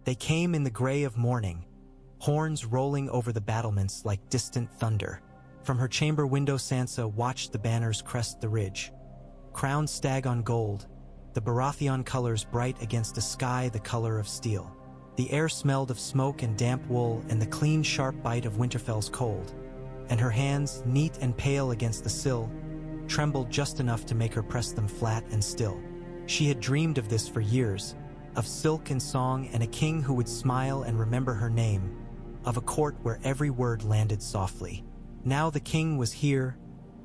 They came in the gray of morning, horns rolling over the battlements like distant thunder. From her chamber window Sansa watched the banners crest the ridge. Crowned stag on gold, the Baratheon colors bright against a sky the color of steel. The air smelled of smoke and damp wool and the clean, sharp bite of Winterfell's cold. And her hands, neat and pale against the sill, trembled just enough to make her press them flat and still. She had dreamed of this for years, of silk and song and a king who would smile and remember her name, of a court where every word landed softly. Now the king was here,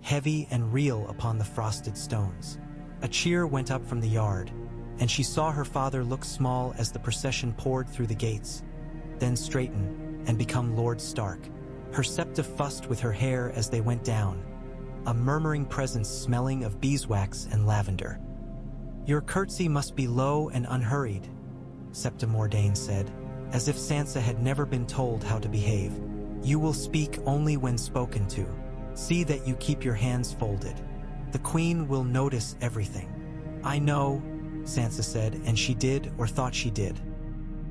heavy and real upon the frosted stones. A cheer went up from the yard, and she saw her father look small as the procession poured through the gates, then straighten and become Lord Stark. Her septa fussed with her hair as they went down, a murmuring presence smelling of beeswax and lavender. "Your curtsy must be low and unhurried," Septa Mordain said, as if Sansa had never been told how to behave. "You will speak only when spoken to. See that you keep your hands folded. The queen will notice everything." "I know," Sansa said, and she did, or thought she did.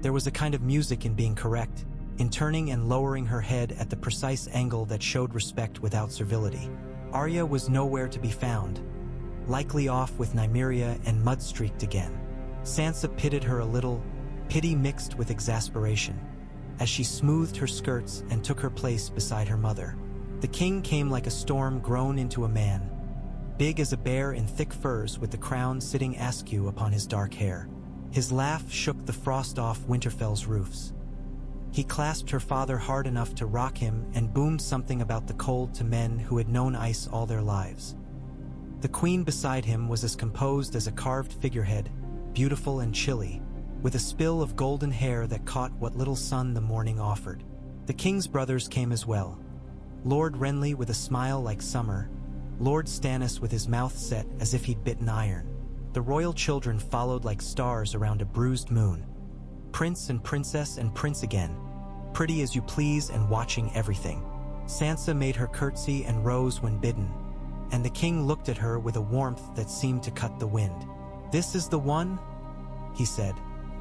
There was a kind of music in being correct, in turning and lowering her head at the precise angle that showed respect without servility. Arya was nowhere to be found, likely off with Nymeria and mud-streaked again. Sansa pitied her a little, pity mixed with exasperation, as she smoothed her skirts and took her place beside her mother. The king came like a storm grown into a man, big as a bear in thick furs with the crown sitting askew upon his dark hair. His laugh shook the frost off Winterfell's roofs. He clasped her father hard enough to rock him and boomed something about the cold to men who had known ice all their lives. The queen beside him was as composed as a carved figurehead, beautiful and chilly, with a spill of golden hair that caught what little sun the morning offered. The king's brothers came as well. Lord Renly with a smile like summer, Lord Stannis with his mouth set as if he'd bitten iron. The royal children followed like stars around a bruised moon. Prince and princess and prince again, pretty as you please and watching everything. Sansa made her curtsy and rose when bidden, and the king looked at her with a warmth that seemed to cut the wind. "This is the one?" he said,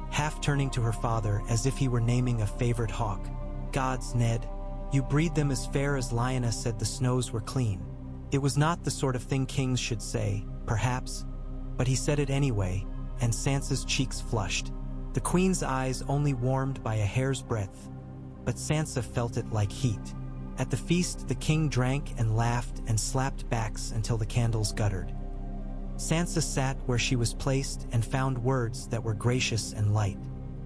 half turning to her father as if he were naming a favorite hawk. "Gods, Ned, you breed them as fair as Lyanna said the snows were clean." It was not the sort of thing kings should say, perhaps, but he said it anyway, and Sansa's cheeks flushed. The queen's eyes only warmed by a hair's breadth, but Sansa felt it like heat. At the feast, the king drank and laughed and slapped backs until the candles guttered. Sansa sat where she was placed and found words that were gracious and light.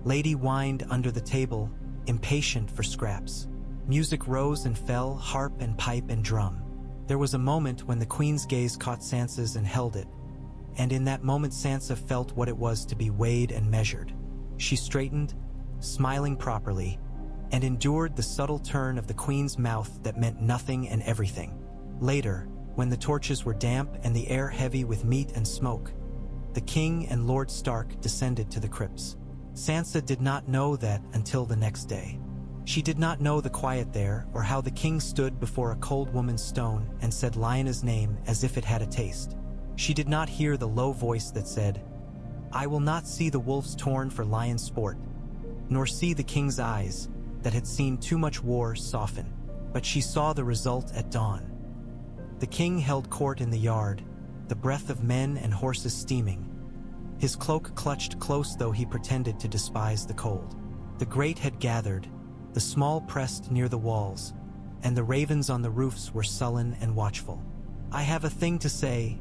Lady whined under the table, impatient for scraps. Music rose and fell, harp and pipe and drum. There was a moment when the queen's gaze caught Sansa's and held it, and in that moment Sansa felt what it was to be weighed and measured. She straightened, smiling properly, and endured the subtle turn of the queen's mouth that meant nothing and everything. Later, when the torches were damp and the air heavy with meat and smoke, the king and Lord Stark descended to the crypts. Sansa did not know that until the next day. She did not know the quiet there, or how the king stood before a cold woman's stone and said Lyanna's name as if it had a taste. She did not hear the low voice that said, "I will not see the wolves torn for lion sport," nor see the king's eyes, that had seen too much war, soften. But she saw the result at dawn. The king held court in the yard, the breath of men and horses steaming. His cloak clutched close though he pretended to despise the cold. The great had gathered, the small pressed near the walls, and the ravens on the roofs were sullen and watchful. "I have a thing to say,"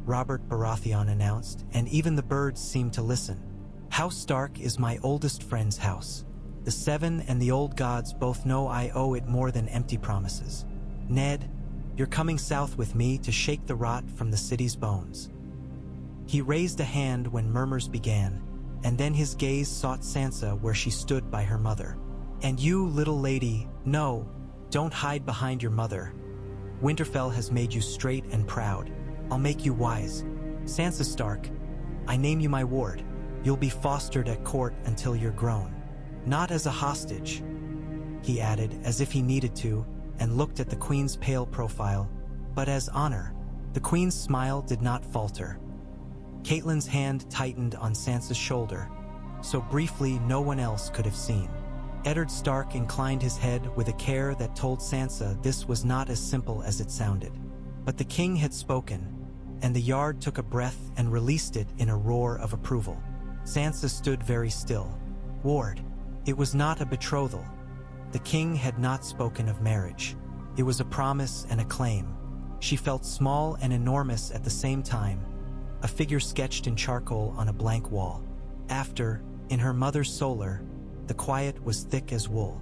Robert Baratheon announced, and even the birds seemed to listen. "House Stark is my oldest friend's house. The Seven and the old gods both know I owe it more than empty promises. Ned, you're coming south with me to shake the rot from the city's bones." He raised a hand when murmurs began, and then his gaze sought Sansa where she stood by her mother. "And you, little lady, no, don't hide behind your mother. Winterfell has made you straight and proud. I'll make you wise. Sansa Stark, I name you my ward. You'll be fostered at court until you're grown. Not as a hostage," he added, as if he needed to, and looked at the queen's pale profile, "but as honor." The queen's smile did not falter. Catelyn's hand tightened on Sansa's shoulder. so briefly no one else could have seen. Eddard Stark inclined his head with a care that told Sansa this was not as simple as it sounded. But the king had spoken, and the Yard took a breath and released it in a roar of approval. Sansa stood very still. Ward, it was not a betrothal. The king had not spoken of marriage. It was a promise and a claim. She felt small and enormous at the same time, a figure sketched in charcoal on a blank wall. After, in her mother's solar, the quiet was thick as wool.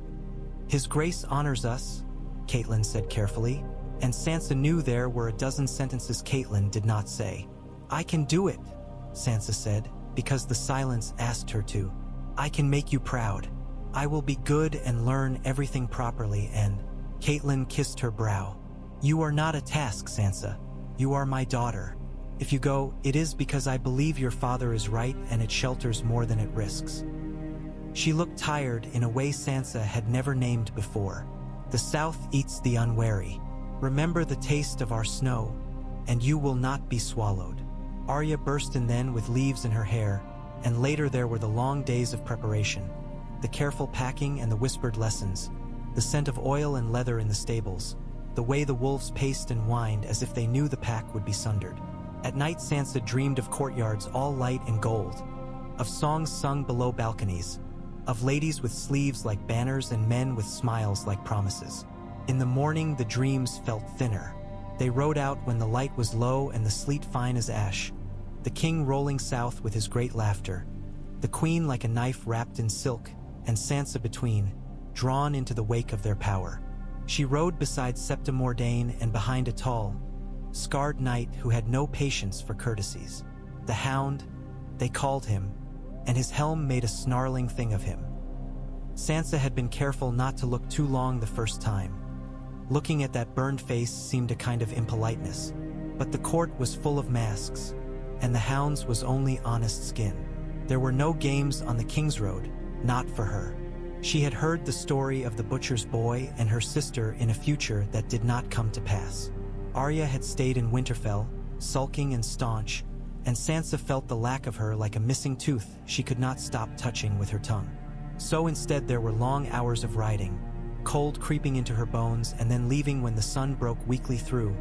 His Grace honors us, Catelyn said carefully, and Sansa knew there were a dozen sentences Catelyn did not say. I can do it, Sansa said, because the silence asked her to. I can make you proud. I will be good and learn everything properly, and Catelyn kissed her brow. You are not a task, Sansa. You are my daughter. If you go, it is because I believe your father is right and it shelters more than it risks. She looked tired in a way Sansa had never named before. The South eats the unwary. Remember the taste of our snow, and you will not be swallowed. Arya burst in then with leaves in her hair, and later there were the long days of preparation, the careful packing and the whispered lessons, the scent of oil and leather in the stables, the way the wolves paced and whined as if they knew the pack would be sundered. At night Sansa dreamed of courtyards all light and gold, of songs sung below balconies, of ladies with sleeves like banners and men with smiles like promises. In the morning the dreams felt thinner. They rode out when the light was low and the sleet fine as ash, the king rolling south with his great laughter, the queen like a knife wrapped in silk, and Sansa between, drawn into the wake of their power. She rode beside Septa Mordane and behind a tall, scarred knight who had no patience for courtesies. The Hound, they called him, and his helm made a snarling thing of him. Sansa had been careful not to look too long the first time. Looking at that burned face seemed a kind of impoliteness, but the court was full of masks, and the Hound's was only honest skin. There were no games on the King's Road, not for her. She had heard the story of the butcher's boy and her sister in a future that did not come to pass. Arya had stayed in Winterfell, sulking and staunch, and Sansa felt the lack of her like a missing tooth she could not stop touching with her tongue. So instead there were long hours of riding, cold creeping into her bones and then leaving when the sun broke weakly through,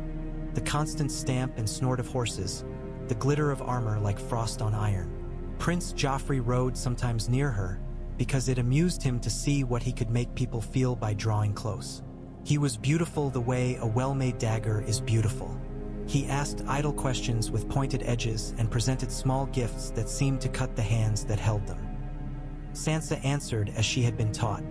the constant stamp and snort of horses, the glitter of armor like frost on iron. Prince Joffrey rode sometimes near her, because it amused him to see what he could make people feel by drawing close. He was beautiful the way a well-made dagger is beautiful. He asked idle questions with pointed edges and presented small gifts that seemed to cut the hands that held them. Sansa answered as she had been taught.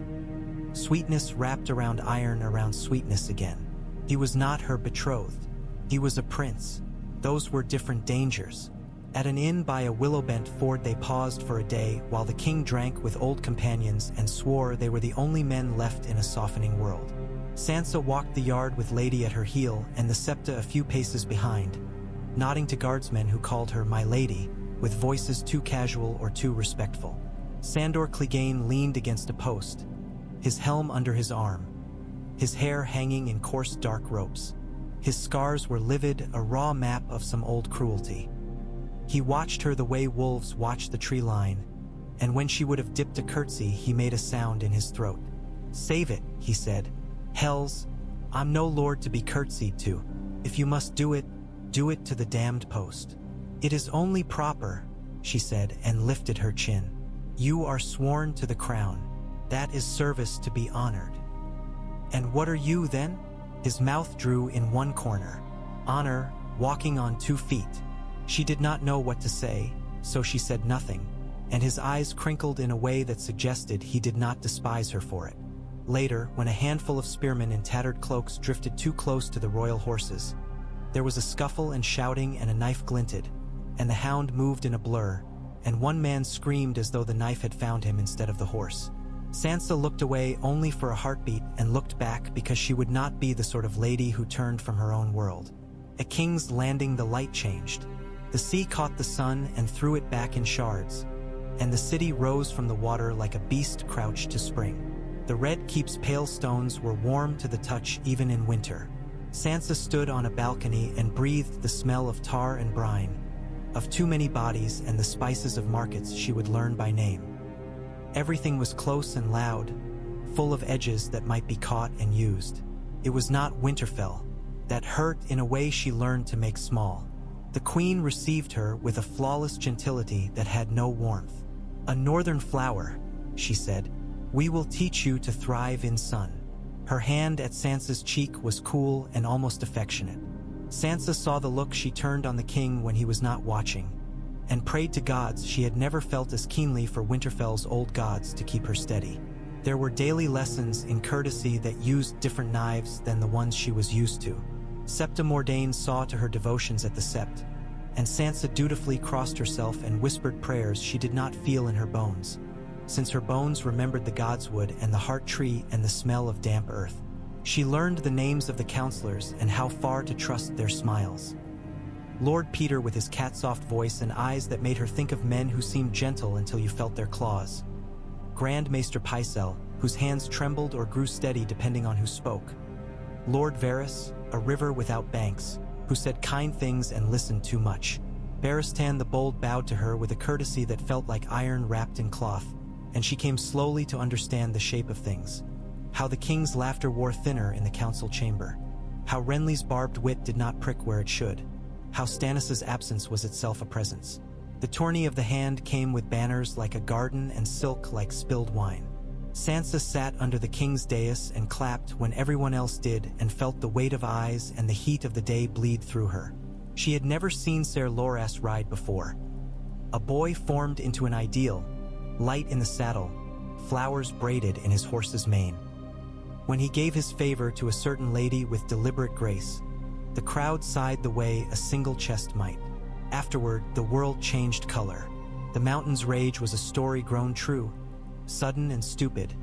Sweetness wrapped around iron around sweetness again. He was not her betrothed. He was a prince. Those were different dangers. At an inn by a willow-bent ford they paused for a day while the king drank with old companions and swore they were the only men left in a softening world. Sansa walked the yard with Lady at her heel and the Septa a few paces behind, nodding to guardsmen who called her "my lady," with voices too casual or too respectful. Sandor Clegane leaned against a post, his helm under his arm, his hair hanging in coarse dark ropes. His scars were livid, a raw map of some old cruelty. He watched her the way wolves watch the tree line, and when she would have dipped a curtsy, he made a sound in his throat. "Save it," he said. "Hells, I'm no lord to be curtsied to. If you must do it to the damned post." "It is only proper," she said and lifted her chin. "You are sworn to the crown. That is service to be honored." "And what are you then?" His mouth drew in one corner. "Honor, walking on 2 feet." She did not know what to say, so she said nothing, and his eyes crinkled in a way that suggested he did not despise her for it. Later, when a handful of spearmen in tattered cloaks drifted too close to the royal horses, there was a scuffle and shouting and a knife glinted, and the Hound moved in a blur, and one man screamed as though the knife had found him instead of the horse. Sansa looked away only for a heartbeat and looked back because she would not be the sort of lady who turned from her own world. At King's Landing the light changed. The sea caught the sun and threw it back in shards, and the city rose from the water like a beast crouched to spring. The Red Keep's pale stones were warm to the touch even in winter. Sansa stood on a balcony and breathed the smell of tar and brine, of too many bodies and the spices of markets she would learn by name. Everything was close and loud, full of edges that might be caught and used. It was not Winterfell. That hurt in a way she learned to make small. The queen received her with a flawless gentility that had no warmth. "A northern flower," she said. "We will teach you to thrive in sun." Her hand at Sansa's cheek was cool and almost affectionate. Sansa saw the look she turned on the king when he was not watching, and prayed to gods she had never felt as keenly for Winterfell's old gods to keep her steady. There were daily lessons in courtesy that used different knives than the ones she was used to. Septa Mordain saw to her devotions at the Sept, and Sansa dutifully crossed herself and whispered prayers she did not feel in her bones, since her bones remembered the godswood and the heart tree and the smell of damp earth. She learned the names of the counselors and how far to trust their smiles. Lord Peter with his cat-soft voice and eyes that made her think of men who seemed gentle until you felt their claws. Grand Maester Pycelle, whose hands trembled or grew steady depending on who spoke. Lord Varys, a river without banks, who said kind things and listened too much. Barristan the Bold bowed to her with a courtesy that felt like iron wrapped in cloth, and she came slowly to understand the shape of things. How the king's laughter wore thinner in the council chamber. How Renly's barbed wit did not prick where it should. How Stannis' absence was itself a presence. The tourney of the hand came with banners like a garden and silk like spilled wine. Sansa sat under the king's dais and clapped when everyone else did and felt the weight of eyes and the heat of the day bleed through her. She had never seen Ser Loras ride before. A boy formed into an ideal, light in the saddle, flowers braided in his horse's mane. When he gave his favor to a certain lady with deliberate grace, the crowd sighed the way a single chest might. Afterward, the world changed color. The mountain's rage was a story grown true, sudden and stupid,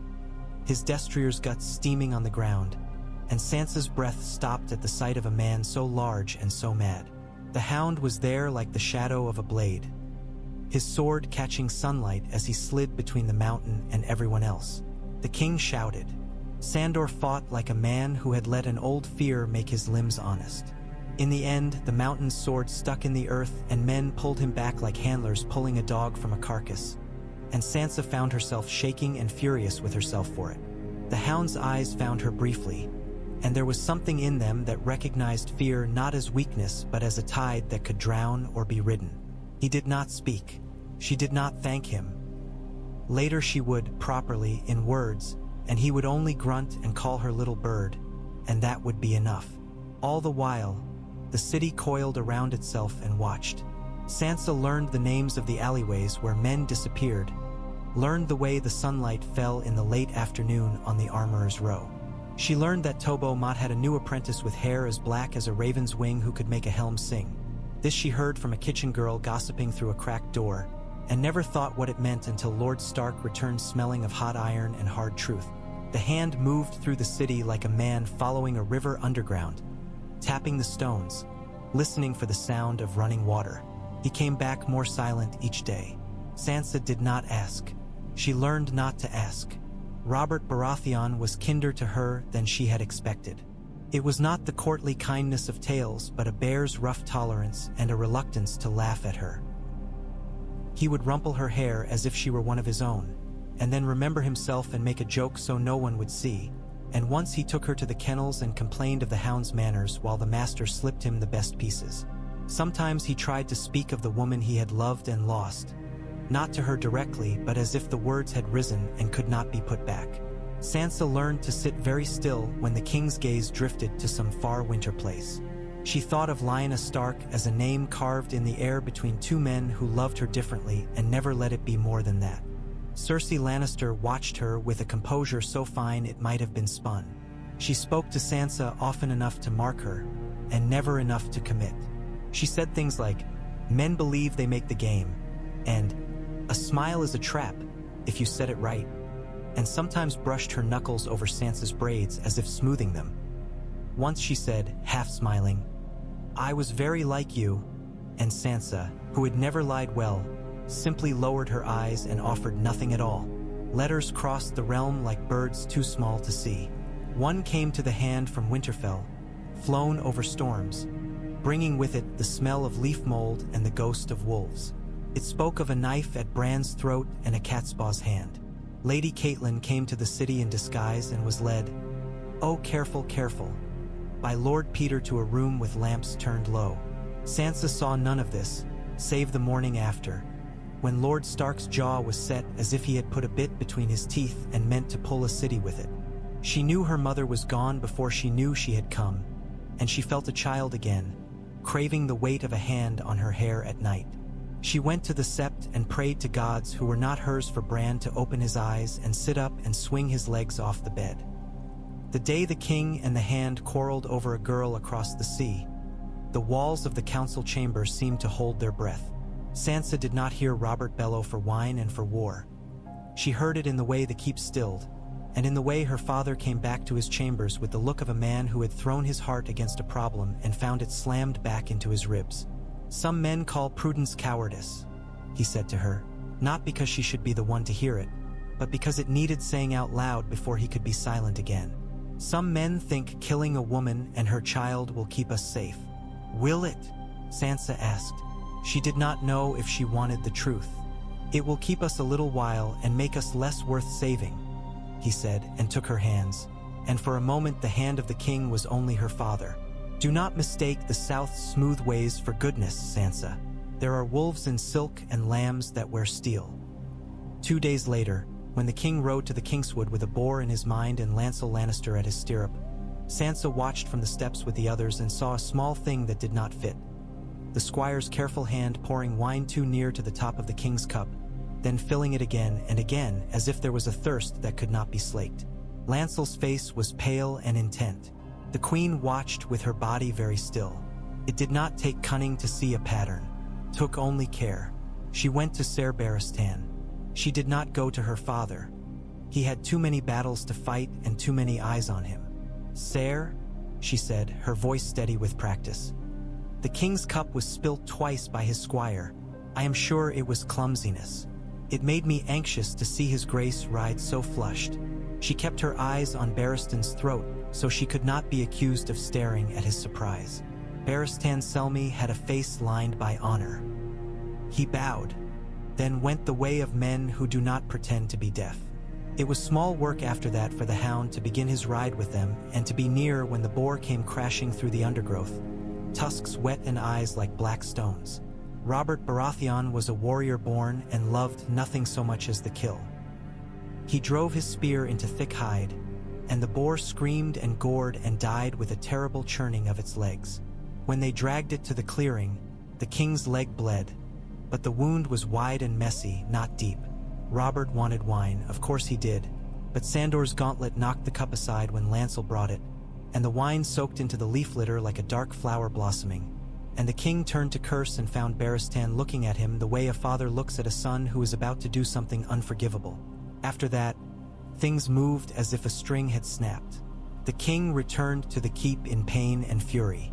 his destrier's guts steaming on the ground, and Sansa's breath stopped at the sight of a man so large and so mad. The hound was there like the shadow of a blade, his sword catching sunlight as he slid between the mountain and everyone else. The king shouted. Sandor fought like a man who had let an old fear make his limbs honest. In the end, the mountain's sword stuck in the earth and men pulled him back like handlers pulling a dog from a carcass. And Sansa found herself shaking and furious with herself for it. The hound's eyes found her briefly, and there was something in them that recognized fear not as weakness but as a tide that could drown or be ridden. He did not speak. She did not thank him. Later she would, properly, in words, and he would only grunt and call her little bird, and that would be enough. All the while, the city coiled around itself and watched. Sansa learned the names of the alleyways where men disappeared, learned the way the sunlight fell in the late afternoon on the Armorer's Row. She learned that Tobo Mott had a new apprentice with hair as black as a raven's wing who could make a helm sing. This she heard from a kitchen girl gossiping through a cracked door, and never thought what it meant until Lord Stark returned smelling of hot iron and hard truth. The hand moved through the city like a man following a river underground, tapping the stones, listening for the sound of running water. He came back more silent each day. Sansa did not ask. She learned not to ask. Robert Baratheon was kinder to her than she had expected. It was not the courtly kindness of tales, but a bear's rough tolerance and a reluctance to laugh at her. He would rumple her hair as if she were one of his own, and then remember himself and make a joke so no one would see. And once he took her to the kennels and complained of the hound's manners while the master slipped him the best pieces. Sometimes he tried to speak of the woman he had loved and lost, not to her directly, but as if the words had risen and could not be put back. Sansa learned to sit very still when the king's gaze drifted to some far winter place. She thought of Lyanna Stark as a name carved in the air between two men who loved her differently and never let it be more than that. Cersei Lannister watched her with a composure so fine it might have been spun. She spoke to Sansa often enough to mark her, and never enough to commit. She said things like, "Men believe they make the game," and "A smile is a trap, if you said it right," and sometimes brushed her knuckles over Sansa's braids as if smoothing them. Once she said, half smiling, "I was very like you," and Sansa, who had never lied well, simply lowered her eyes and offered nothing at all. Letters crossed the realm like birds too small to see. One came to the hand from Winterfell, flown over storms, bringing with it the smell of leaf mold and the ghost of wolves. It spoke of a knife at Bran's throat and a catspaw's hand. Lady Catelyn came to the city in disguise and was led, oh careful, careful, by Lord Peter to a room with lamps turned low. Sansa saw none of this, save the morning after, when Lord Stark's jaw was set as if he had put a bit between his teeth and meant to pull a city with it. She knew her mother was gone before she knew she had come, and she felt a child again, craving the weight of a hand on her hair at night. She went to the sept and prayed to gods who were not hers for Bran to open his eyes and sit up and swing his legs off the bed. The day the king and the hand quarreled over a girl across the sea, the walls of the council chamber seemed to hold their breath. Sansa did not hear Robert bellow for wine and for war. She heard it in the way the keep stilled, and in the way her father came back to his chambers with the look of a man who had thrown his heart against a problem and found it slammed back into his ribs. Some men call prudence cowardice, he said to her, not because she should be the one to hear it, but because it needed saying out loud before he could be silent again. Some men think killing a woman and her child will keep us safe. Will it? Sansa asked. She did not know if she wanted the truth. It will keep us a little while and make us less worth saving, he said, and took her hands, and for a moment the hand of the king was only her father. Do not mistake the South's smooth ways for goodness, Sansa. There are wolves in silk and lambs that wear steel. 2 days later, when the king rode to the Kingswood with a boar in his mind and Lancel Lannister at his stirrup, Sansa watched from the steps with the others and saw a small thing that did not fit. The squire's careful hand pouring wine too near to the top of the king's cup, then filling it again and again as if there was a thirst that could not be slaked. Lancel's face was pale and intent. The queen watched with her body very still. It did not take cunning to see a pattern, took only care. She went to Ser Barristan. She did not go to her father. He had too many battles to fight and too many eyes on him. Ser, she said, her voice steady with practice. The king's cup was spilt twice by his squire. I am sure it was clumsiness. It made me anxious to see his grace ride so flushed. She kept her eyes on Barristan's throat, so she could not be accused of staring at his surprise. Barristan Selmy had a face lined by honor. He bowed, then went the way of men who do not pretend to be deaf. It was small work after that for the hound to begin his ride with them and to be near when the boar came crashing through the undergrowth, tusks wet and eyes like black stones. Robert Baratheon was a warrior born and loved nothing so much as the kill. He drove his spear into thick hide, and the boar screamed and gored and died with a terrible churning of its legs. When they dragged it to the clearing, the king's leg bled, but the wound was wide and messy, not deep. Robert wanted wine, of course he did, but Sandor's gauntlet knocked the cup aside when Lancel brought it, and the wine soaked into the leaf litter like a dark flower blossoming. And the king turned to curse and found Barristan looking at him the way a father looks at a son who is about to do something unforgivable. After that, things moved as if a string had snapped. The king returned to the keep in pain and fury.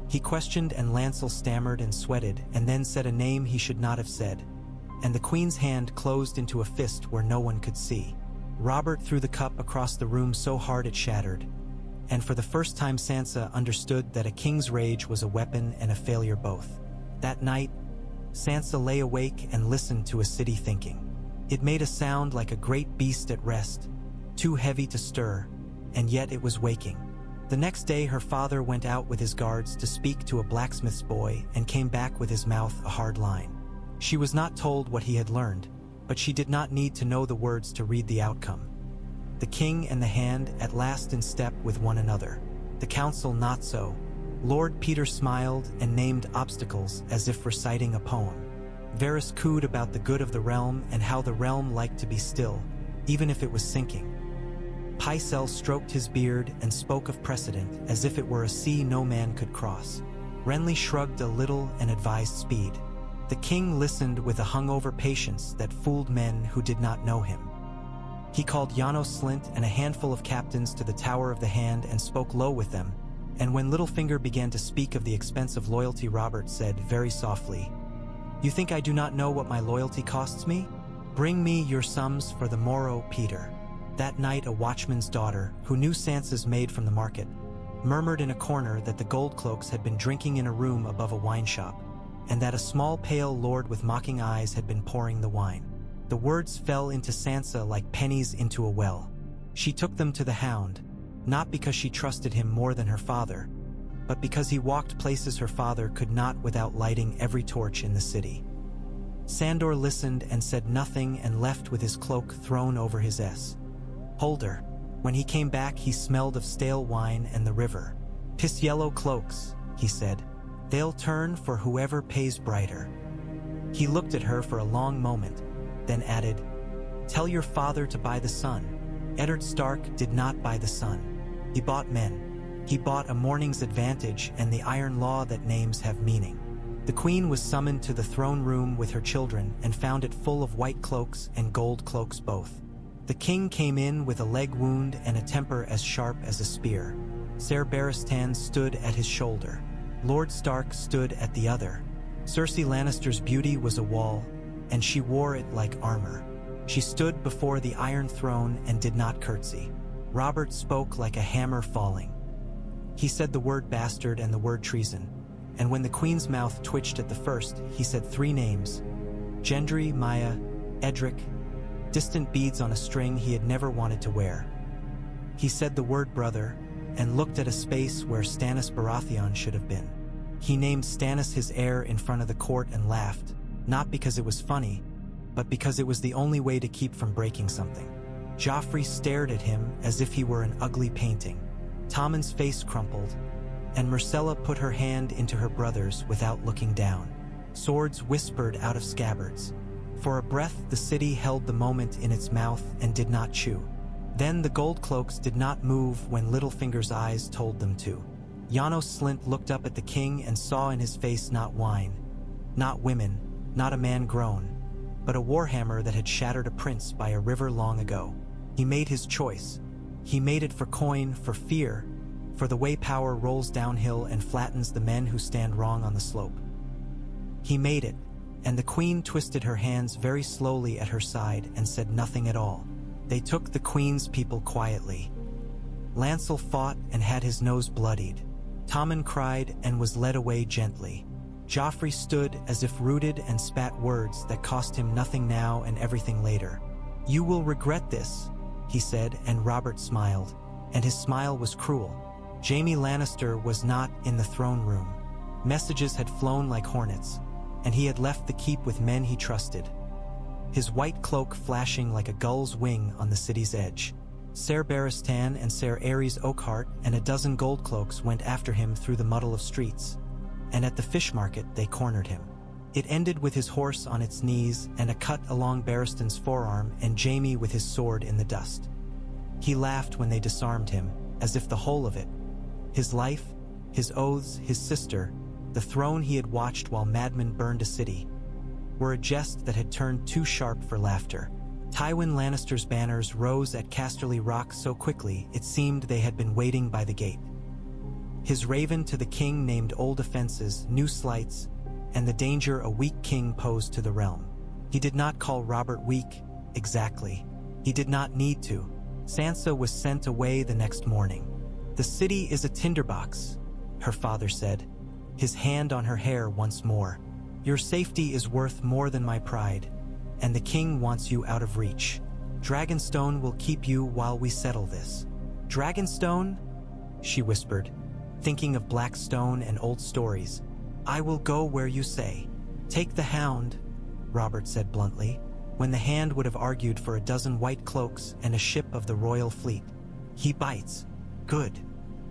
He questioned and Lancel stammered and sweated and then said a name he should not have said, and the queen's hand closed into a fist where no one could see. Robert threw the cup across the room so hard it shattered, and for the first time Sansa understood that a king's rage was a weapon and a failure both. That night, Sansa lay awake and listened to a city thinking. It made a sound like a great beast at rest, too heavy to stir, and yet it was waking. The next day her father went out with his guards to speak to a blacksmith's boy and came back with his mouth a hard line. She was not told what he had learned, but she did not need to know the words to read the outcome. The king and the hand at last in step with one another. The council not so. Lord Peter smiled and named obstacles as if reciting a poem. Varys cooed about the good of the realm and how the realm liked to be still, even if it was sinking. Pycelle stroked his beard and spoke of precedent as if it were a sea no man could cross. Renly shrugged a little and advised speed. The king listened with a hungover patience that fooled men who did not know him. He called Janos Slint and a handful of captains to the Tower of the Hand and spoke low with them, and when Littlefinger began to speak of the expense of loyalty, Robert said very softly, "You think I do not know what my loyalty costs me? Bring me your sums for the morrow, Peter." That night a watchman's daughter, who knew Sansa's maid from the market, murmured in a corner that the Goldcloaks had been drinking in a room above a wine shop, and that a small pale lord with mocking eyes had been pouring the wine. The words fell into Sansa like pennies into a well. She took them to the Hound, not because she trusted him more than her father, but because he walked places her father could not without lighting every torch in the city. Sandor listened and said nothing and left with his cloak thrown over his shoulder. When he came back, he smelled of stale wine and the river. "Piss yellow cloaks," he said. "They'll turn for whoever pays brighter." He looked at her for a long moment, then added, "Tell your father to buy the sun." Eddard Stark did not buy the sun. He bought men. He bought a morning's advantage and the iron law that names have meaning. The queen was summoned to the throne room with her children and found it full of white cloaks and gold cloaks both. The king came in with a leg wound and a temper as sharp as a spear. Ser Barristan stood at his shoulder. Lord Stark stood at the other. Cersei Lannister's beauty was a wall, and she wore it like armor. She stood before the Iron Throne and did not curtsy. Robert spoke like a hammer falling. He said the word bastard and the word treason, and when the queen's mouth twitched at the first, he said 3 names: Gendry, Maya, Edric, distant beads on a string he had never wanted to wear. He said the word brother, and looked at a space where Stannis Baratheon should have been. He named Stannis his heir in front of the court and laughed, not because it was funny, but because it was the only way to keep from breaking something. Joffrey stared at him as if he were an ugly painting. Tommen's face crumpled, and Myrcella put her hand into her brother's without looking down. Swords whispered out of scabbards. For a breath, the city held the moment in its mouth and did not chew. Then the gold cloaks did not move when Littlefinger's eyes told them to. Janos Slynt looked up at the king and saw in his face not wine, not women, not a man grown, but a warhammer that had shattered a prince by a river long ago. He made his choice. He made it for coin, for fear, for the way power rolls downhill and flattens the men who stand wrong on the slope. He made it, and the queen twisted her hands very slowly at her side and said nothing at all. They took the queen's people quietly. Lancel fought and had his nose bloodied. Tommen cried and was led away gently. Joffrey stood as if rooted and spat words that cost him nothing now and everything later. "You will regret this," he said, and Robert smiled, and his smile was cruel. Jaime Lannister was not in the throne room. Messages had flown like hornets, and he had left the keep with men he trusted. His white cloak flashing like a gull's wing on the city's edge. Ser Barristan and Ser Aerys Oakhart and a dozen gold cloaks went after him through the muddle of streets, and at the fish market they cornered him. It ended with his horse on its knees and a cut along Barristan's forearm and Jaime with his sword in the dust. He laughed when they disarmed him, as if the whole of it, his life, his oaths, his sister, the throne he had watched while madmen burned a city, were a jest that had turned too sharp for laughter. Tywin Lannister's banners rose at Casterly Rock so quickly it seemed they had been waiting by the gate. His raven to the king named old offenses, new slights, and the danger a weak king posed to the realm. He did not call Robert weak, exactly. He did not need to. Sansa was sent away the next morning. "The city is a tinderbox," her father said, his hand on her hair once more. "Your safety is worth more than my pride, and the king wants you out of reach. Dragonstone will keep you while we settle this." "Dragonstone?" she whispered, thinking of black stone and old stories. "I will go where you say." "Take the Hound," Robert said bluntly, when the hand would have argued for a dozen white cloaks and a ship of the royal fleet. "He bites." "Good."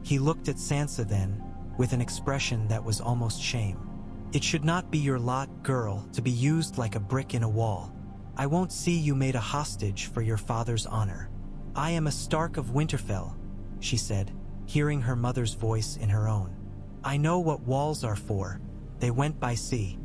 He looked at Sansa then, with an expression that was almost shame. "It should not be your lot, girl, to be used like a brick in a wall. I won't see you made a hostage for your father's honor." "I am a Stark of Winterfell," she said, hearing her mother's voice in her own. "I know what walls are for. They went by sea."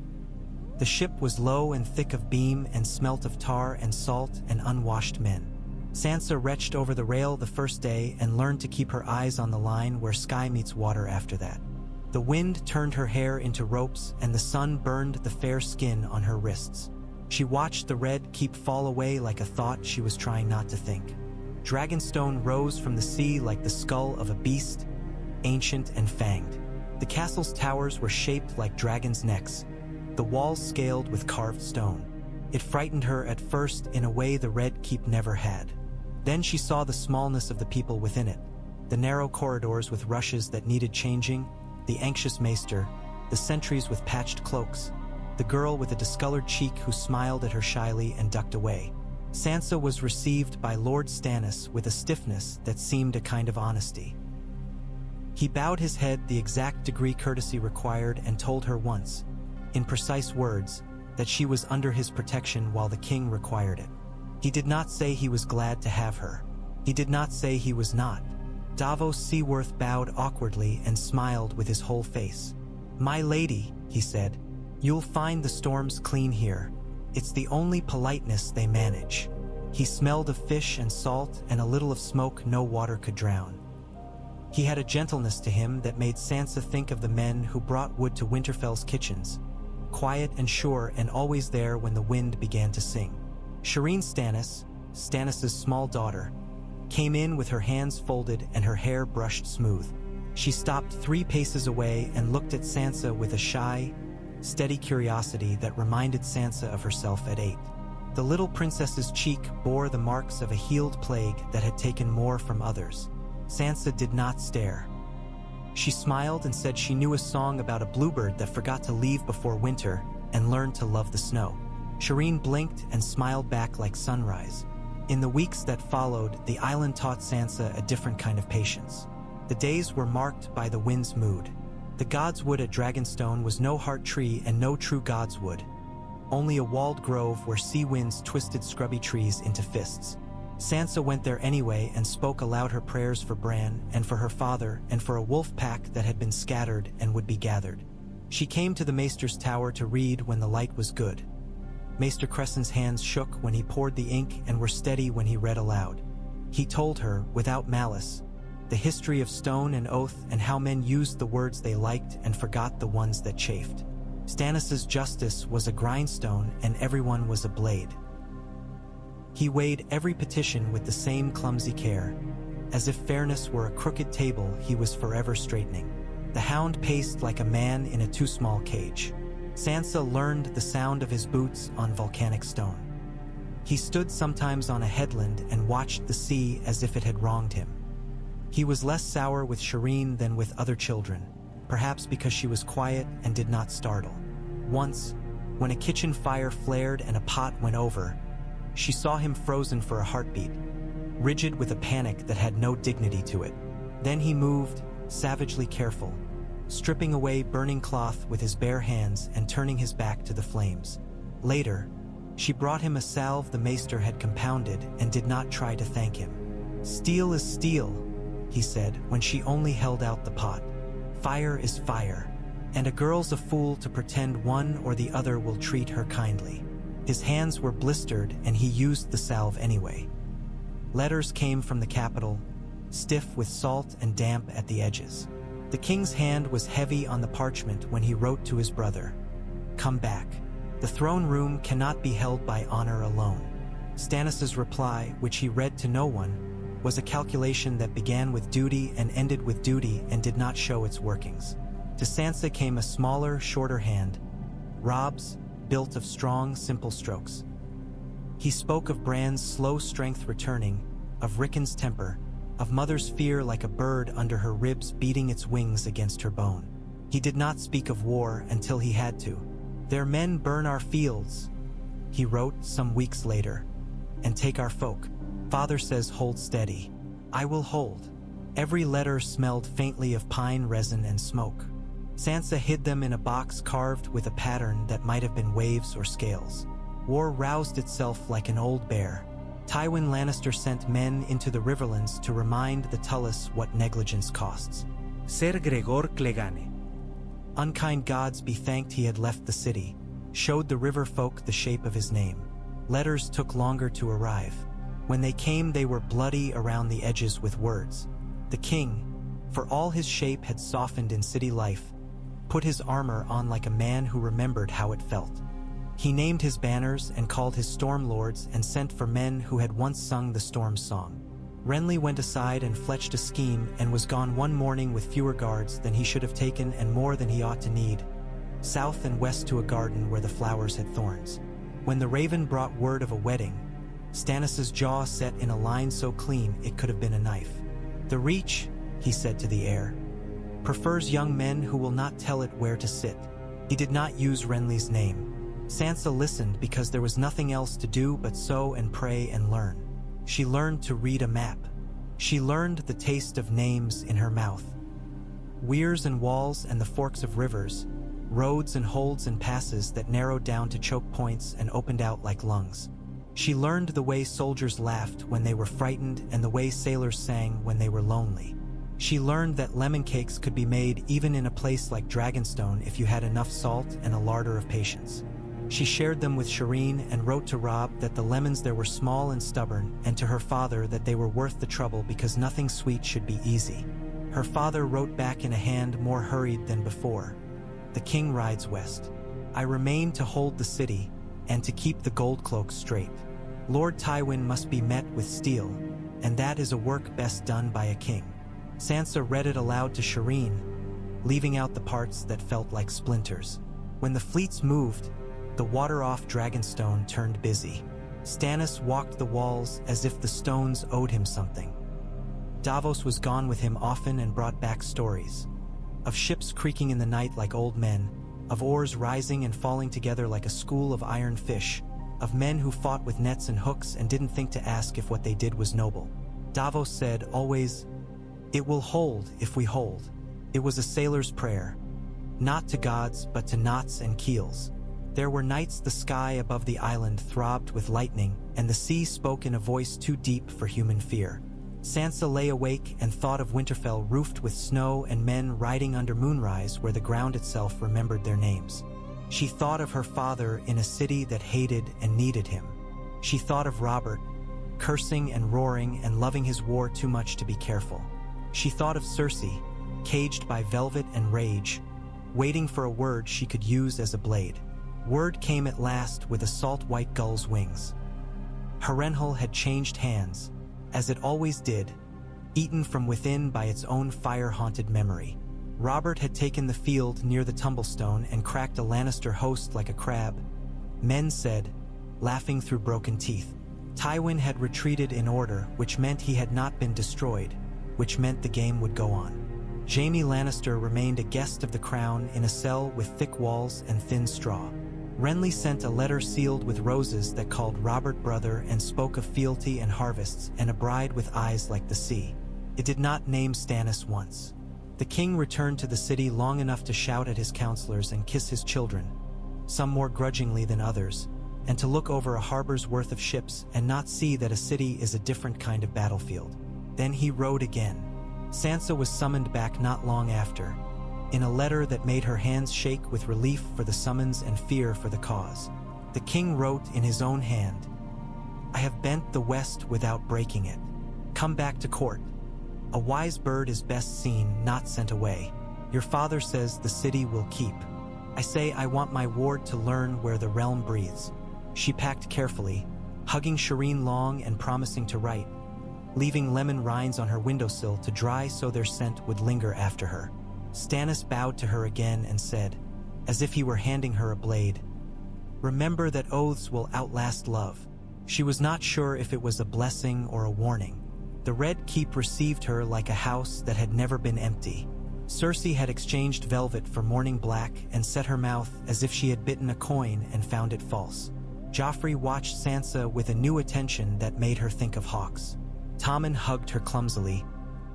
The ship was low and thick of beam and smelt of tar and salt and unwashed men. Sansa retched over the rail the first day and learned to keep her eyes on the line where sky meets water after that. The wind turned her hair into ropes and the sun burned the fair skin on her wrists. She watched the red keep fall away like a thought she was trying not to think. Dragonstone rose from the sea like the skull of a beast, ancient and fanged. The castle's towers were shaped like dragons' necks, the walls scaled with carved stone. It frightened her at first in a way the Red Keep never had. Then she saw the smallness of the people within it, the narrow corridors with rushes that needed changing, the anxious maester, the sentries with patched cloaks, the girl with a discolored cheek who smiled at her shyly and ducked away. Sansa was received by Lord Stannis with a stiffness that seemed a kind of honesty. He bowed his head the exact degree courtesy required and told her once, in precise words, that she was under his protection while the king required it. He did not say he was glad to have her. He did not say he was not. Davos Seaworth bowed awkwardly and smiled with his whole face. "My lady," he said, "you'll find the storms clean here. It's the only politeness they manage." He smelled of fish and salt and a little of smoke no water could drown. He had a gentleness to him that made Sansa think of the men who brought wood to Winterfell's kitchens, quiet and sure and always there when the wind began to sing. Shireen Stannis, Stannis's small daughter, came in with her hands folded and her hair brushed smooth. She stopped 3 paces away and looked at Sansa with a shy, steady curiosity that reminded Sansa of herself at 8. The little princess's cheek bore the marks of a healed plague that had taken more from others. Sansa did not stare. She smiled and said she knew a song about a bluebird that forgot to leave before winter and learned to love the snow. Shireen blinked and smiled back like sunrise. In the weeks that followed, the island taught Sansa a different kind of patience. The days were marked by the wind's mood. The God's Wood at Dragonstone was no heart tree and no true God's Wood, only a walled grove where sea winds twisted scrubby trees into fists. Sansa went there anyway and spoke aloud her prayers for Bran and for her father and for a wolf pack that had been scattered and would be gathered. She came to the Maester's tower to read when the light was good. Maester Cressen's hands shook when he poured the ink and were steady when he read aloud. He told her, without malice, the history of stone and oath and how men used the words they liked and forgot the ones that chafed. Stannis's justice was a grindstone and everyone was a blade. He weighed every petition with the same clumsy care. As if fairness were a crooked table he was forever straightening. The hound paced like a man in a too small cage. Sansa learned the sound of his boots on volcanic stone. He stood sometimes on a headland and watched the sea as if it had wronged him. He was less sour with Shireen than with other children, perhaps because she was quiet and did not startle. Once, when a kitchen fire flared and a pot went over, she saw him frozen for a heartbeat, rigid with a panic that had no dignity to it. Then he moved, savagely careful, stripping away burning cloth with his bare hands and turning his back to the flames. Later, she brought him a salve the Maester had compounded and did not try to thank him. "Steel is steel," he said when she only held out the pot. "Fire is fire, and a girl's a fool to pretend one or the other will treat her kindly." His hands were blistered and he used the salve anyway. Letters came from the capital, stiff with salt and damp at the edges. The king's hand was heavy on the parchment when he wrote to his brother, "Come back. The throne room cannot be held by honor alone." Stannis's reply, which he read to no one, was a calculation that began with duty and ended with duty and did not show its workings. To Sansa came a smaller, shorter hand, Robb's, built of strong, simple strokes. He spoke of Bran's slow strength returning, of Rickon's temper, of Mother's fear like a bird under her ribs beating its wings against her bone. He did not speak of war until he had to. "Their men burn our fields," he wrote some weeks later, "and take our folk. Father says hold steady. I will hold." Every letter smelled faintly of pine resin and smoke. Sansa hid them in a box carved with a pattern that might have been waves or scales. War roused itself like an old bear. Tywin Lannister sent men into the Riverlands to remind the Tullus what negligence costs. Ser Gregor Clegane. Unkind gods be thanked he had left the city, showed the river folk the shape of his name. Letters took longer to arrive. When they came, they were bloody around the edges with words. The king, for all his shape had softened in city life, put his armor on like a man who remembered how it felt. He named his banners and called his storm lords and sent for men who had once sung the storm song. Renly went aside and fletched a scheme and was gone one morning with fewer guards than he should have taken and more than he ought to need, south and west to a garden where the flowers had thorns. When the raven brought word of a wedding, Stannis's jaw set in a line so clean it could have been a knife. "The Reach," he said to the heir, "prefers young men who will not tell it where to sit." He did not use Renly's name. Sansa listened because there was nothing else to do but sow and pray and learn. She learned to read a map. She learned the taste of names in her mouth. Weirs and walls and the forks of rivers, roads and holds and passes that narrowed down to choke points and opened out like lungs. She learned the way soldiers laughed when they were frightened and the way sailors sang when they were lonely. She learned that lemon cakes could be made even in a place like Dragonstone if you had enough salt and a larder of patience. She shared them with Shireen and wrote to Robb that the lemons there were small and stubborn, and to her father that they were worth the trouble because nothing sweet should be easy. Her father wrote back in a hand more hurried than before. "The king rides west. I remain to hold the city and to keep the gold cloak straight. Lord Tywin must be met with steel, and that is a work best done by a king." Sansa read it aloud to Shireen, leaving out the parts that felt like splinters. When the fleets moved, the water off Dragonstone turned busy. Stannis walked the walls as if the stones owed him something. Davos was gone with him often and brought back stories of ships creaking in the night like old men, of oars rising and falling together like a school of iron fish, of men who fought with nets and hooks and didn't think to ask if what they did was noble. Davos said always, "It will hold if we hold." It was a sailor's prayer, not to gods but to knots and keels. There were nights the sky above the island throbbed with lightning, and the sea spoke in a voice too deep for human fear. Sansa lay awake and thought of Winterfell roofed with snow and men riding under moonrise where the ground itself remembered their names. She thought of her father in a city that hated and needed him. She thought of Robert, cursing and roaring and loving his war too much to be careful. She thought of Cersei, caged by velvet and rage, waiting for a word she could use as a blade. Word came at last with a salt-white gull's wings. Harrenhal had changed hands, as it always did, eaten from within by its own fire-haunted memory. Robert had taken the field near the Tumblestone and cracked a Lannister host like a crab, men said, laughing through broken teeth. Tywin had retreated in order, which meant he had not been destroyed, which meant the game would go on. Jaime Lannister remained a guest of the crown in a cell with thick walls and thin straw. Renly sent a letter sealed with roses that called Robert brother and spoke of fealty and harvests and a bride with eyes like the sea. It did not name Stannis once. The king returned to the city long enough to shout at his counselors and kiss his children, some more grudgingly than others, and to look over a harbor's worth of ships and not see that a city is a different kind of battlefield. Then he rode again. Sansa was summoned back not long after, in a letter that made her hands shake with relief for the summons and fear for the cause. The king wrote in his own hand, "I have bent the west without breaking it. Come back to court. A wise bird is best seen, not sent away. Your father says the city will keep. I say I want my ward to learn where the realm breathes." She packed carefully, hugging Shireen long and promising to write, leaving lemon rinds on her windowsill to dry so their scent would linger after her. Stannis bowed to her again and said, as if he were handing her a blade, "Remember that oaths will outlast love." She was not sure if it was a blessing or a warning. The Red Keep received her like a house that had never been empty. Cersei had exchanged velvet for morning black and set her mouth as if she had bitten a coin and found it false. Joffrey watched Sansa with a new attention that made her think of hawks. Tommen hugged her clumsily,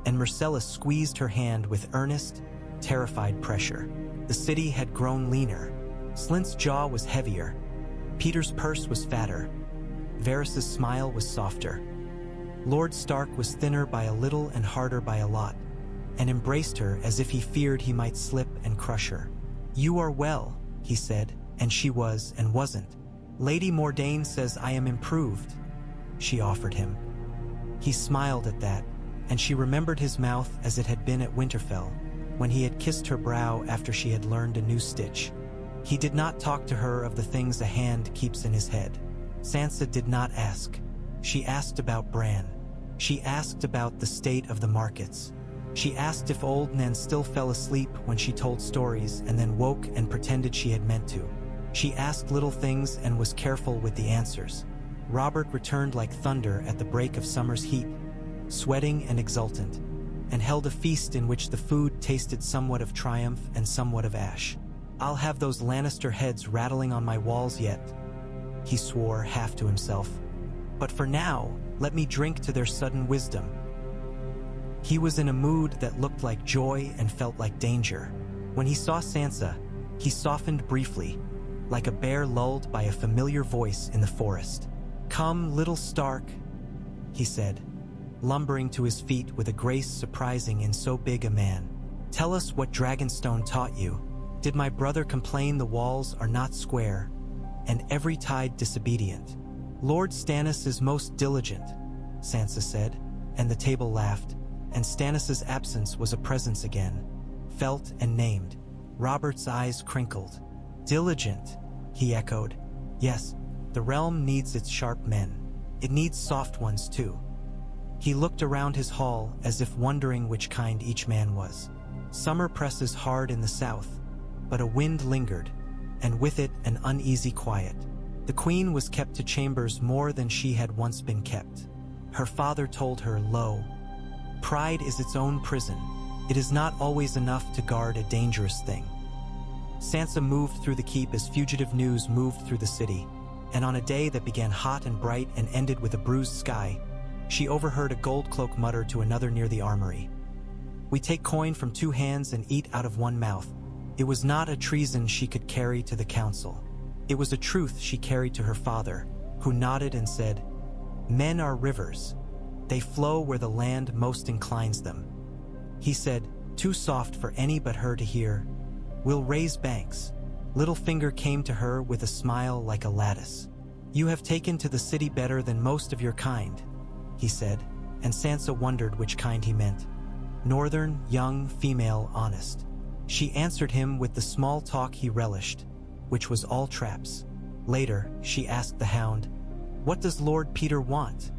and Myrcella squeezed her hand with earnest, terrified pressure. The city had grown leaner. Slint's jaw was heavier. Peter's purse was fatter. Varys's smile was softer. Lord Stark was thinner by a little and harder by a lot, and embraced her as if he feared he might slip and crush her. "You are well," he said, and she was and wasn't. "Lady Mordain says I am improved," she offered him. He smiled at that, and she remembered his mouth as it had been at Winterfell, when he had kissed her brow after she had learned a new stitch. He did not talk to her of the things a hand keeps in his head. Sansa did not ask. She asked about Bran. She asked about the state of the markets. She asked if old Nan still fell asleep when she told stories and then woke and pretended she had meant to. She asked little things and was careful with the answers. Robert returned like thunder at the break of summer's heat, sweating and exultant, and held a feast in which the food tasted somewhat of triumph and somewhat of ash. "I'll have those Lannister heads rattling on my walls yet," he swore half to himself. "But for now, let me drink to their sudden wisdom." He was in a mood that looked like joy and felt like danger. When he saw Sansa, he softened briefly, like a bear lulled by a familiar voice in the forest. "Come, little Stark," he said, lumbering to his feet with a grace surprising in so big a man. "Tell us what Dragonstone taught you. Did my brother complain the walls are not square, and every tide disobedient?" "Lord Stannis is most diligent," Sansa said, and the table laughed, and Stannis's absence was a presence again, felt and named. Robert's eyes crinkled. "Diligent," he echoed. "Yes, the realm needs its sharp men. It needs soft ones too." He looked around his hall as if wondering which kind each man was. Summer presses hard in the south, but a wind lingered, and with it an uneasy quiet. The queen was kept to chambers more than she had once been kept. Her father told her, "Lo, pride is its own prison. It is not always enough to guard a dangerous thing." Sansa moved through the keep as fugitive news moved through the city, and on a day that began hot and bright and ended with a bruised sky, she overheard a gold cloak mutter to another near the armory. "We take coin from two hands and eat out of one mouth." It was not a treason she could carry to the council. It was a truth she carried to her father, who nodded and said, "Men are rivers. They flow where the land most inclines them." He said, too soft for any but her to hear, "We'll raise banks." Littlefinger came to her with a smile like a lattice. "You have taken to the city better than most of your kind," he said, and Sansa wondered which kind he meant. Northern, young, female, honest. She answered him with the small talk he relished, which was all traps. Later, she asked the Hound, "What does Lord Peter want?"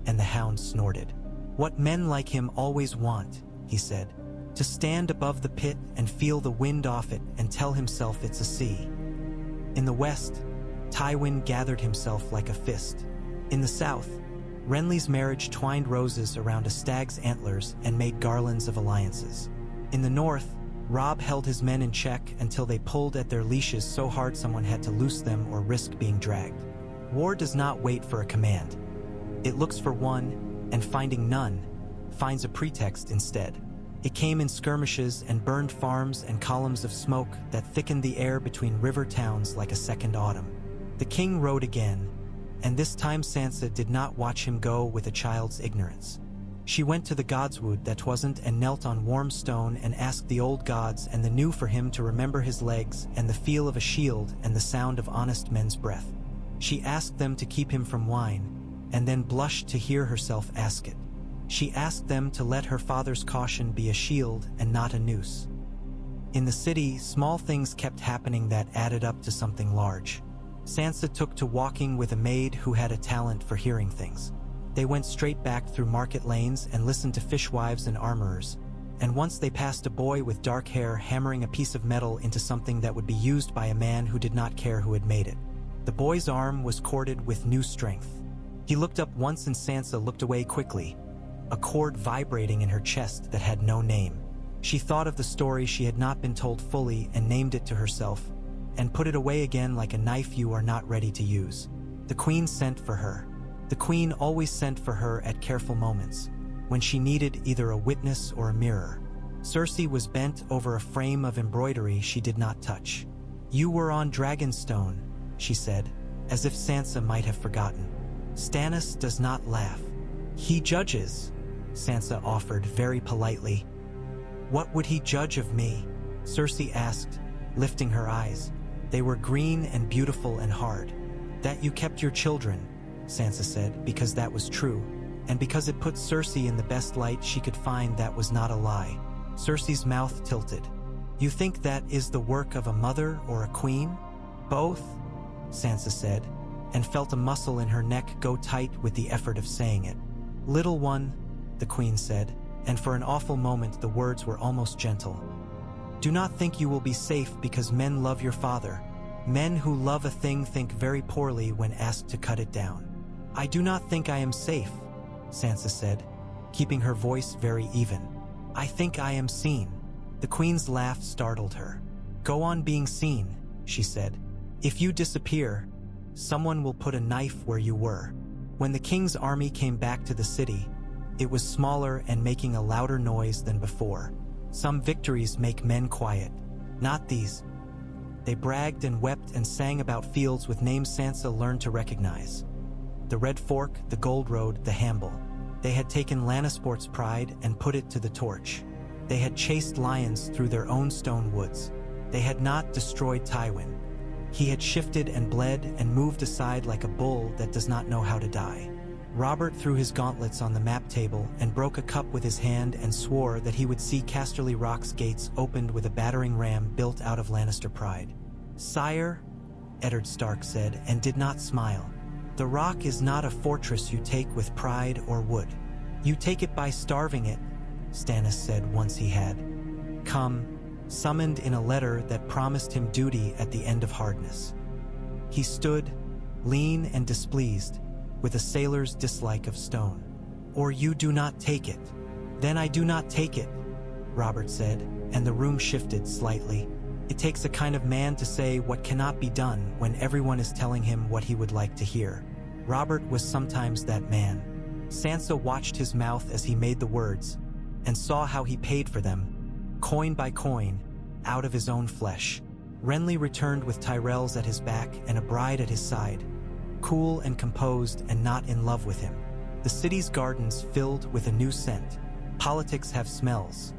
And the Hound snorted. "What men like him always want," he said, "to stand above the pit and feel the wind off it and tell himself it's a sea." In the west, Tywin gathered himself like a fist. In the south, Renly's marriage twined roses around a stag's antlers and made garlands of alliances. In the north, Robb held his men in check until they pulled at their leashes so hard someone had to loose them or risk being dragged. War does not wait for a command. It looks for one, and finding none, finds a pretext instead. It came in skirmishes and burned farms and columns of smoke that thickened the air between river towns like a second autumn. The king rode again, and this time Sansa did not watch him go with a child's ignorance. She went to the godswood that wasn't and knelt on warm stone and asked the old gods and the new for him to remember his legs and the feel of a shield and the sound of honest men's breath. She asked them to keep him from wine, and then blushed to hear herself ask it. She asked them to let her father's caution be a shield and not a noose. In the city, small things kept happening that added up to something large. Sansa took to walking with a maid who had a talent for hearing things. They went straight back through market lanes and listened to fishwives and armorers, and once they passed a boy with dark hair hammering a piece of metal into something that would be used by a man who did not care who had made it. The boy's arm was corded with new strength. He looked up once and Sansa looked away quickly, a chord vibrating in her chest that had no name. She thought of the story she had not been told fully and named it to herself, and put it away again like a knife you are not ready to use. The queen sent for her. The queen always sent for her at careful moments, when she needed either a witness or a mirror. Cersei was bent over a frame of embroidery she did not touch. "You were on Dragonstone," she said, as if Sansa might have forgotten. "Stannis does not laugh. He judges," Sansa offered very politely. "What would he judge of me?" Cersei asked, lifting her eyes. They were green and beautiful and hard. "That you kept your children," Sansa said, because that was true, and because it put Cersei in the best light she could find that was not a lie. Cersei's mouth tilted. "You think that is the work of a mother or a queen?" "Both," Sansa said, and felt a muscle in her neck go tight with the effort of saying it. "Little one," the queen said, and for an awful moment the words were almost gentle. "Do not think you will be safe because men love your father. Men who love a thing think very poorly when asked to cut it down. I do not think I am safe, Sansa said, keeping her voice very even. I think I am seen. The queen's laugh startled her. Go on being seen, she said. If you disappear, someone will put a knife where you were. When the king's army came back to the city, it was smaller and making a louder noise than before. Some victories make men quiet. Not these. They bragged and wept and sang about fields with names Sansa learned to recognize. The Red Fork, the Gold Road, the Hamble. They had taken Lannisport's pride and put it to the torch. They had chased lions through their own stone woods. They had not destroyed Tywin. He had shifted and bled and moved aside like a bull that does not know how to die. Robert threw his gauntlets on the map table and broke a cup with his hand and swore that he would see Casterly Rock's gates opened with a battering ram built out of Lannister pride. Sire, Eddard Stark said, and did not smile. The rock is not a fortress you take with pride or wood. You take it by starving it, Stannis said once he had come, summoned in a letter that promised him duty at the end of hardness. He stood, lean and displeased, with a sailor's dislike of stone. Or you do not take it. Then I do not take it, Robert said, and the room shifted slightly. It takes a kind of man to say what cannot be done when everyone is telling him what he would like to hear. Robert was sometimes that man. Sansa watched his mouth as he made the words, and saw how he paid for them, coin by coin, out of his own flesh. Renly returned with Tyrells at his back and a bride at his side, cool and composed and not in love with him. The city's gardens filled with a new scent. Politics have smells.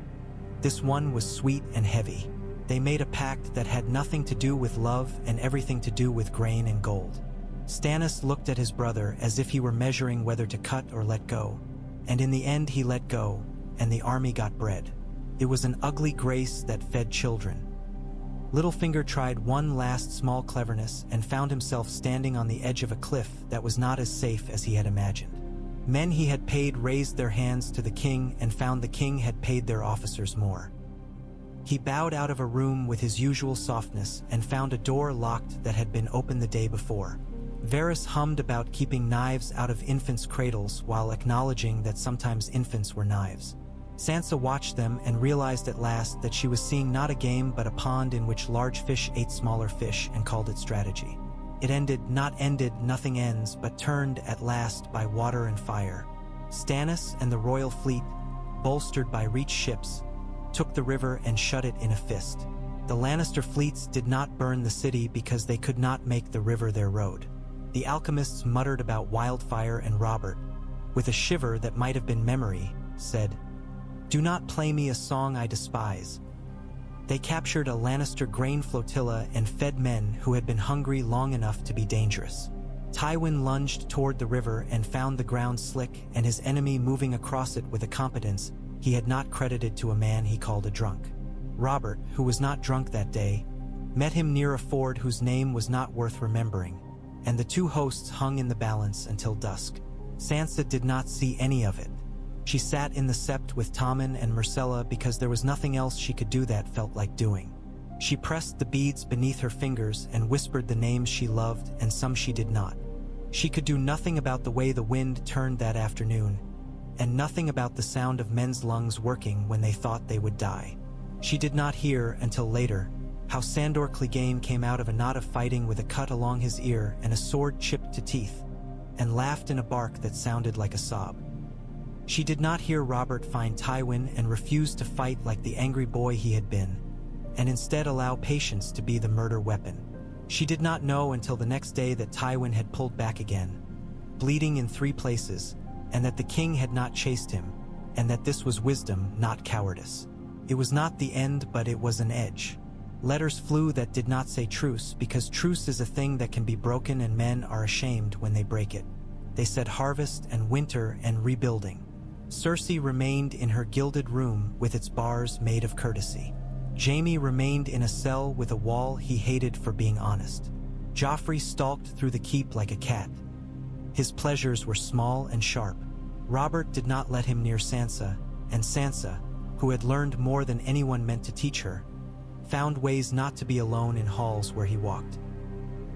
This one was sweet and heavy. They made a pact that had nothing to do with love and everything to do with grain and gold. Stannis looked at his brother as if he were measuring whether to cut or let go. And in the end he let go, and the army got bread. It was an ugly grace that fed children. Littlefinger tried one last small cleverness and found himself standing on the edge of a cliff that was not as safe as he had imagined. Men he had paid raised their hands to the king and found the king had paid their officers more. He bowed out of a room with his usual softness and found a door locked that had been open the day before. Varys hummed about keeping knives out of infants' cradles while acknowledging that sometimes infants were knives. Sansa watched them and realized at last that she was seeing not a game but a pond in which large fish ate smaller fish and called it strategy. It ended, nothing ends, but turned at last by water and fire. Stannis and the royal fleet, bolstered by Reach ships, took the river and shut it in a fist. The Lannister fleets did not burn the city because they could not make the river their road. The alchemists muttered about wildfire, and Robert, with a shiver that might have been memory, said, "Do not play me a song I despise." They captured a Lannister grain flotilla and fed men who had been hungry long enough to be dangerous. Tywin lunged toward the river and found the ground slick and his enemy moving across it with a competence he had not credited to a man he called a drunk. Robert, who was not drunk that day, met him near a ford whose name was not worth remembering, and the two hosts hung in the balance until dusk. Sansa did not see any of it. She sat in the sept with Tommen and Myrcella because there was nothing else she could do that felt like doing. She pressed the beads beneath her fingers and whispered the names she loved and some she did not. She could do nothing about the way the wind turned that afternoon, and nothing about the sound of men's lungs working when they thought they would die. She did not hear, until later, how Sandor Clegane came out of a knot of fighting with a cut along his ear and a sword chipped to teeth, and laughed in a bark that sounded like a sob. She did not hear Robert find Tywin and refuse to fight like the angry boy he had been, and instead allow patience to be the murder weapon. She did not know until the next day that Tywin had pulled back again, bleeding in 3 places, and that the king had not chased him, and that this was wisdom, not cowardice. It was not the end, but it was an edge. Letters flew that did not say truce, because truce is a thing that can be broken and men are ashamed when they break it. They said harvest and winter and rebuilding. Cersei remained in her gilded room with its bars made of courtesy. Jaime remained in a cell with a wall he hated for being honest. Joffrey stalked through the keep like a cat. His pleasures were small and sharp. Robert did not let him near Sansa, and Sansa, who had learned more than anyone meant to teach her, found ways not to be alone in halls where he walked.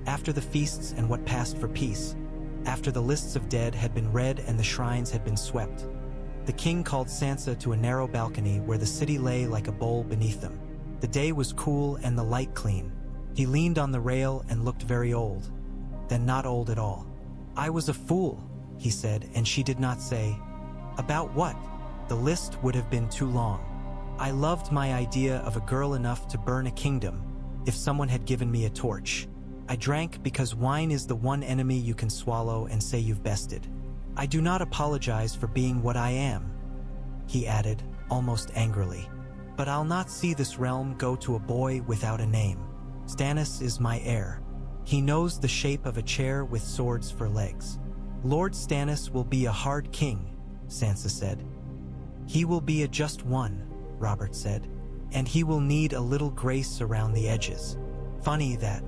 After the feasts and what passed for peace, after the lists of dead had been read and the shrines had been swept, the king called Sansa to a narrow balcony where the city lay like a bowl beneath them. The day was cool and the light clean. He leaned on the rail and looked very old, then not old at all. "I was a fool," he said, and she did not say, "About what?" The list would have been too long. "I loved my idea of a girl enough to burn a kingdom if someone had given me a torch. I drank because wine is the one enemy you can swallow and say you've bested. I do not apologize for being what I am," he added, almost angrily. "But I'll not see this realm go to a boy without a name. Stannis is my heir. He knows the shape of a chair with swords for legs." "Lord Stannis will be a hard king," Sansa said. "He will be a just one," Robert said, "and he will need a little grace around the edges." "Funny that."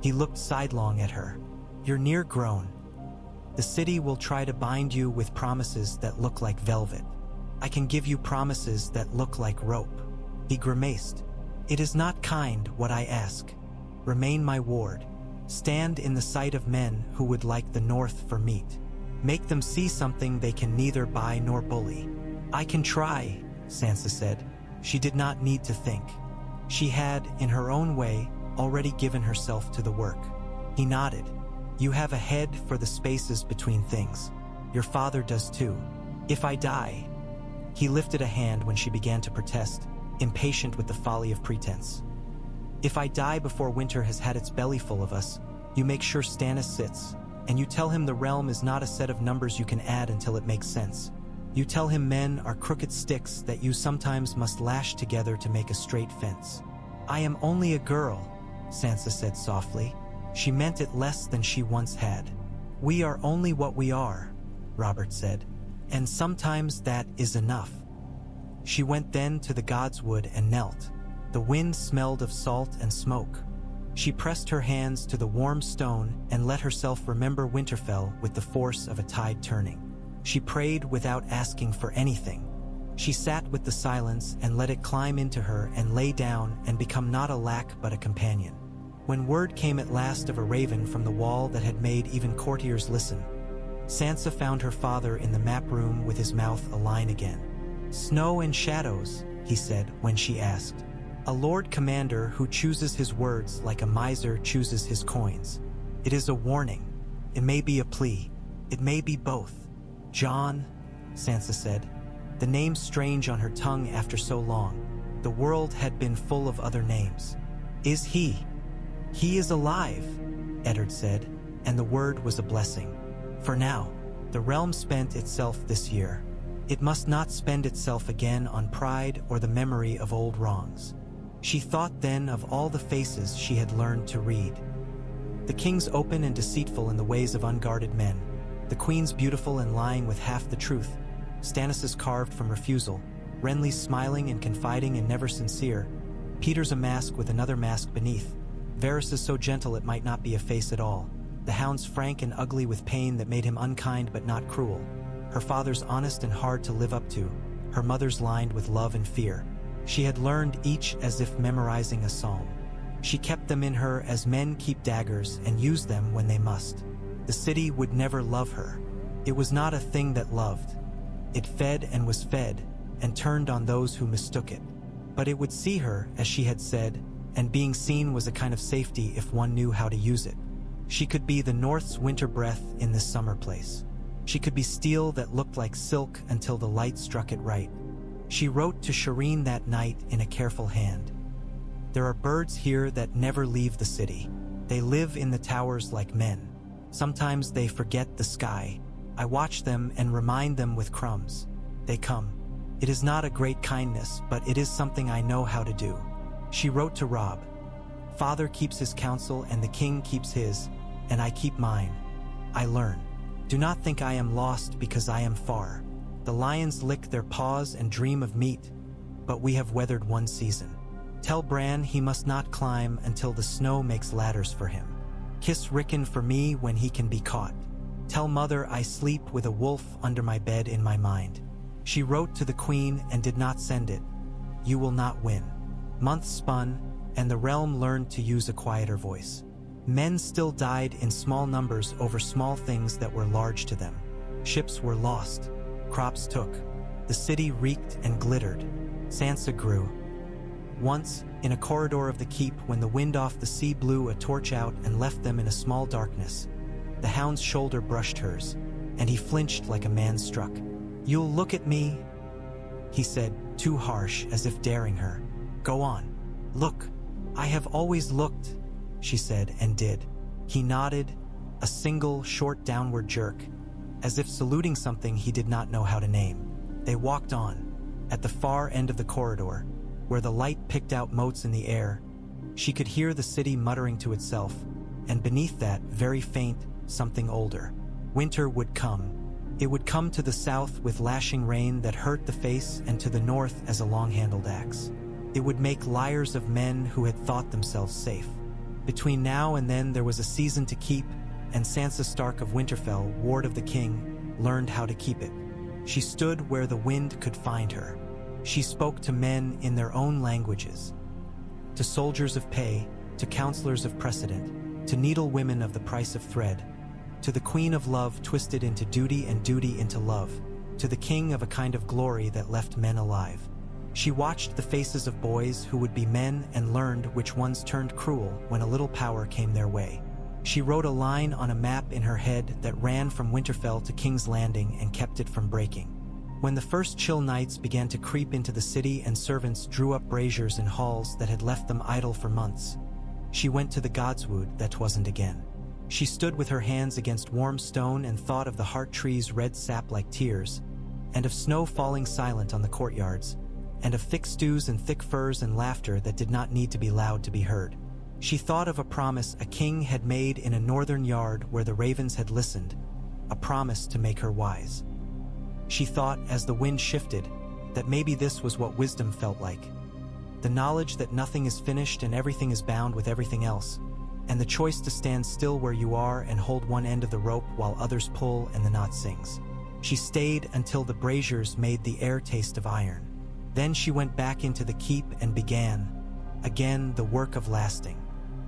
He looked sidelong at her. "You're near grown. The city will try to bind you with promises that look like velvet. I can give you promises that look like rope." He grimaced. "It is not kind what I ask. Remain my ward. Stand in the sight of men who would like the north for meat. Make them see something they can neither buy nor bully." "I can try," Sansa said. She did not need to think. She had, in her own way, already given herself to the work. He nodded. "You have a head for the spaces between things. Your father does too. If I die..." He lifted a hand when she began to protest, impatient with the folly of pretense. "If I die before winter has had its belly full of us, you make sure Stannis sits, and you tell him the realm is not a set of numbers you can add until it makes sense. You tell him men are crooked sticks that you sometimes must lash together to make a straight fence." "I am only a girl," Sansa said softly. She meant it less than she once had. "We are only what we are," Robert said, "and sometimes that is enough." She went then to the godswood and knelt. The wind smelled of salt and smoke. She pressed her hands to the warm stone and let herself remember Winterfell with the force of a tide turning. She prayed without asking for anything. She sat with the silence and let it climb into her and lay down and become not a lack but a companion. When word came at last of a raven from the wall that had made even courtiers listen, Sansa found her father in the map room with his mouth align again. "Snow and shadows," he said when she asked. "A lord commander who chooses his words like a miser chooses his coins. It is a warning. It may be a plea. It may be both." "Jon," Sansa said, the name strange on her tongue after so long. The world had been full of other names. "Is he?" "He is alive," Eddard said, and the word was a blessing. "For now, the realm spent itself this year. It must not spend itself again on pride or the memory of old wrongs." She thought then of all the faces she had learned to read. The king's open and deceitful in the ways of unguarded men, the queen's beautiful and lying with half the truth, Stannis's carved from refusal, Renly's smiling and confiding and never sincere, Peter's a mask with another mask beneath, Varys's so gentle it might not be a face at all, the hound's frank and ugly with pain that made him unkind but not cruel, her father's honest and hard to live up to, her mother's lined with love and fear. She had learned each as if memorizing a psalm. She kept them in her as men keep daggers and use them when they must. The city would never love her. It was not a thing that loved. It fed and was fed, and turned on those who mistook it. But it would see her, as she had said, and being seen was a kind of safety if one knew how to use it. She could be the North's winter breath in this summer place. She could be steel that looked like silk until the light struck it right. She wrote to Shireen that night in a careful hand. "There are birds here that never leave the city. They live in the towers like men. Sometimes they forget the sky. I watch them and remind them with crumbs. They come. It is not a great kindness, but it is something I know how to do." She wrote to Robb, "Father keeps his counsel and the king keeps his, and I keep mine. I learn. Do not think I am lost because I am far. The lions lick their paws and dream of meat, but we have weathered one season. Tell Bran he must not climb until the snow makes ladders for him. Kiss Rickon for me when he can be caught. Tell Mother I sleep with a wolf under my bed in my mind." She wrote to the queen and did not send it. "You will not win." Months spun, and the realm learned to use a quieter voice. Men still died in small numbers over small things that were large to them. Ships were lost. Crops took. The city reeked and glittered. Sansa grew. Once, in a corridor of the keep, when the wind off the sea blew a torch out and left them in a small darkness, the hound's shoulder brushed hers, and he flinched like a man struck. "You'll look at me?" he said, too harsh, as if daring her. "Go on. Look. I have always looked," she said, and did. He nodded, a single, short downward jerk, as if saluting something he did not know how to name. They walked on. At the far end of the corridor, where the light picked out motes in the air, she could hear the city muttering to itself, and beneath that, very faint, something older. Winter would come. It would come to the south with lashing rain that hurt the face, and to the north as a long-handled axe. It would make liars of men who had thought themselves safe. Between now and then there was a season to keep, and Sansa Stark of Winterfell, ward of the king, learned how to keep it. She stood where the wind could find her. She spoke to men in their own languages, to soldiers of pay, to counselors of precedent, to needle women of the price of thread, to the queen of love twisted into duty and duty into love, to the king of a kind of glory that left men alive. She watched the faces of boys who would be men and learned which ones turned cruel when a little power came their way. She wrote a line on a map in her head that ran from Winterfell to King's Landing and kept it from breaking. When the first chill nights began to creep into the city and servants drew up braziers in halls that had left them idle for months, she went to the godswood that wasn't again. She stood with her hands against warm stone and thought of the heart trees' red sap like tears, and of snow falling silent on the courtyards, and of thick stews and thick furs and laughter that did not need to be loud to be heard. She thought of a promise a king had made in a northern yard where the ravens had listened, a promise to make her wise. She thought, as the wind shifted, that maybe this was what wisdom felt like. The knowledge that nothing is finished and everything is bound with everything else, and the choice to stand still where you are and hold one end of the rope while others pull and the knot sings. She stayed until the braziers made the air taste of iron. Then she went back into the keep and began, again, the work of lasting.